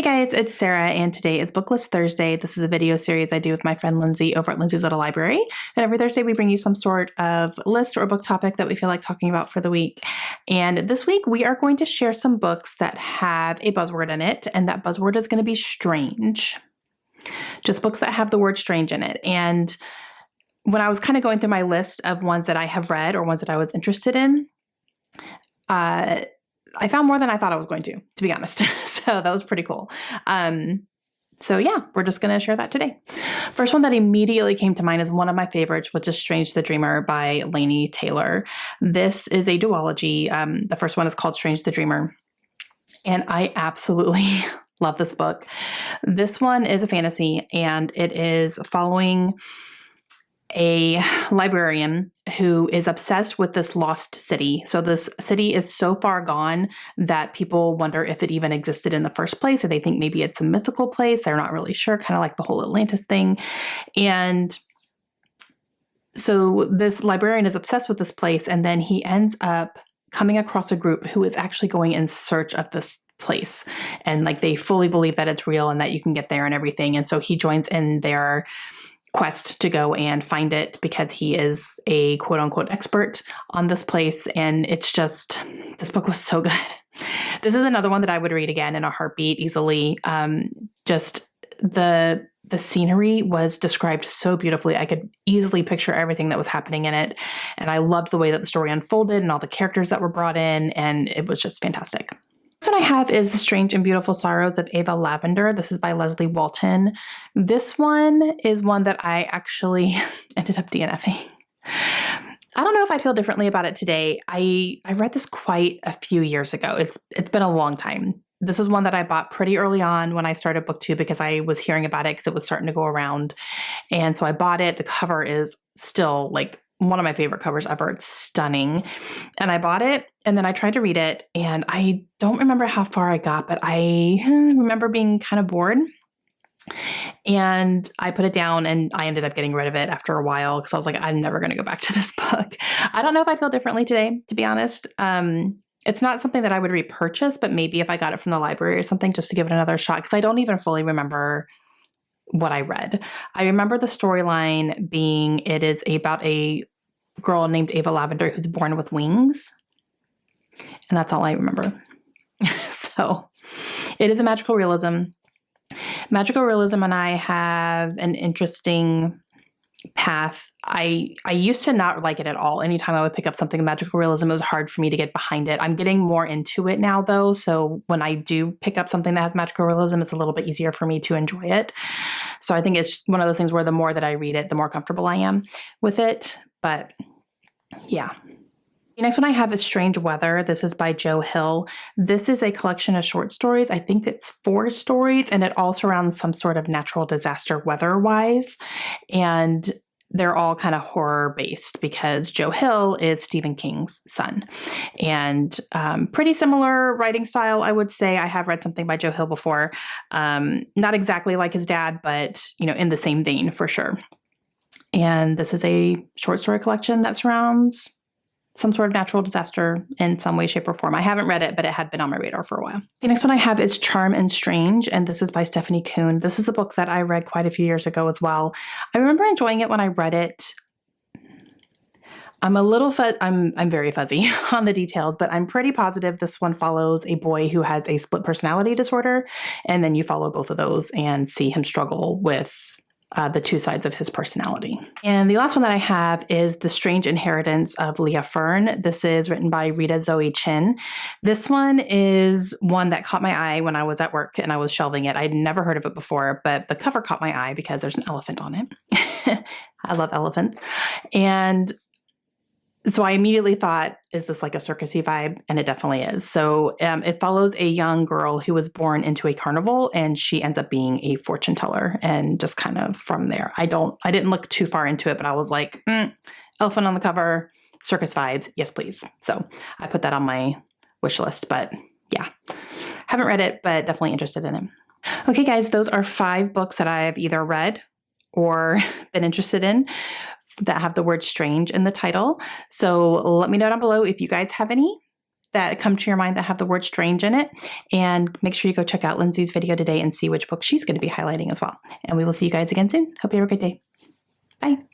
Hey guys, it's Sarah, and today is BookList Thursday. This is a video series I do with my friend Lindsay over at Lindsay's Little Library. And every Thursday we bring you some sort of list or book topic that we feel like talking about for the week. And this week we are going to share some books that have a buzzword in it, and that buzzword is going to be strange. Just books that have the word strange in it. And when I was kind of going through my list of ones that I have read or ones that I was interested in, I found more than I thought I was going to be honest. So that was pretty cool. So yeah, we're just going to share that today. First one that immediately came to mind is one of my favorites, which is Strange the Dreamer by Laini Taylor. This is a duology. The first one is called Strange the Dreamer, and I absolutely love this book. This one is a fantasy, and it is following a librarian who is obsessed with this lost city. So this city is so far gone that people wonder if it even existed in the first place, or they think maybe it's a mythical place. They're not really sure, kind of like the whole Atlantis thing. And so this librarian is obsessed with this place, and then he ends up coming across a group who is actually going in search of this place. And like they fully believe that it's real and that you can get there and everything. And so he joins in their quest to go and find it because he is a quote unquote expert on this place. And it's just, this book was so good. This is another one that I would read again in a heartbeat easily. Just the scenery was described so beautifully. I could easily picture everything that was happening in it. And I loved the way that the story unfolded and all the characters that were brought in. And it was just fantastic. Next one I have is The Strange and Beautiful Sorrows of Ava Lavender. This is by Leslie Walton. This one is one that I actually ended up DNFing. I don't know if I'd feel differently about it today. I read this quite a few years ago. It's been a long time. This is one that I bought pretty early on when I started BookTube because I was hearing about it because it was starting to go around. And so I bought it. The cover is still like one of my favorite covers ever. It's stunning. And I bought it and then I tried to read it, and I don't remember how far I got, but I remember being kind of bored. And I put it down and I ended up getting rid of it after a while because I was like, I'm never going to go back to this book. I don't know if I feel differently today, to be honest. It's not something that I would repurchase, but maybe if I got it from the library or something just to give it another shot, because I don't even fully remember what I read. I remember the storyline being it is about a girl named Ava Lavender who's born with wings. And that's all I remember. So it is a magical realism. Magical realism and I have an interesting path. I used to not like it at all. Anytime I would pick up something in magical realism, it was hard for me to get behind it. I'm getting more into it now though. So when I do pick up something that has magical realism, it's a little bit easier for me to enjoy it. So I think it's just one of those things where the more that I read it, the more comfortable I am with it. But yeah. The next one I have is Strange Weather. This is by Joe Hill. This is a collection of short stories. I think it's 4 stories, and it all surrounds some sort of natural disaster weather-wise. And they're all kind of horror-based because Joe Hill is Stephen King's son. And pretty similar writing style, I would say. I have read something by Joe Hill before. Not exactly like his dad, but in the same vein for sure. And this is a short story collection that surrounds some sort of natural disaster in some way, shape, or form. I haven't read it, but it had been on my radar for a while. The next one I have is Charm and Strange, and this is by Stephanie Kuhn. This is a book that I read quite a few years ago as well. I remember enjoying it when I read it. I'm very fuzzy on the details, but I'm pretty positive this one follows a boy who has a split personality disorder, and then you follow both of those and see him struggle with the 2 sides of his personality. And the last one that I have is The Strange Inheritance of Leah Fern. This is written by Rita Zoe Chin. This one is one that caught my eye when I was at work and I was shelving it. I'd never heard of it before, but the cover caught my eye because there's an elephant on it. I love elephants. And so I immediately thought, is this like a circusy vibe? And it definitely is. So it follows a young girl who was born into a carnival, and she ends up being a fortune teller. And just kind of from there, I didn't look too far into it, but I was like, elephant on the cover, circus vibes. Yes, please. So I put that on my wish list, but yeah, haven't read it, but definitely interested in it. Okay, guys, those are 5 books that I have either read or been interested in that have the word strange in the title. So let me know down below if you guys have any. that come to your mind that have the word strange in it. And make sure you go check out Lindsay's video today and see which book she's going to be highlighting as well. And we will see you guys again soon. Hope you have a great day. Bye.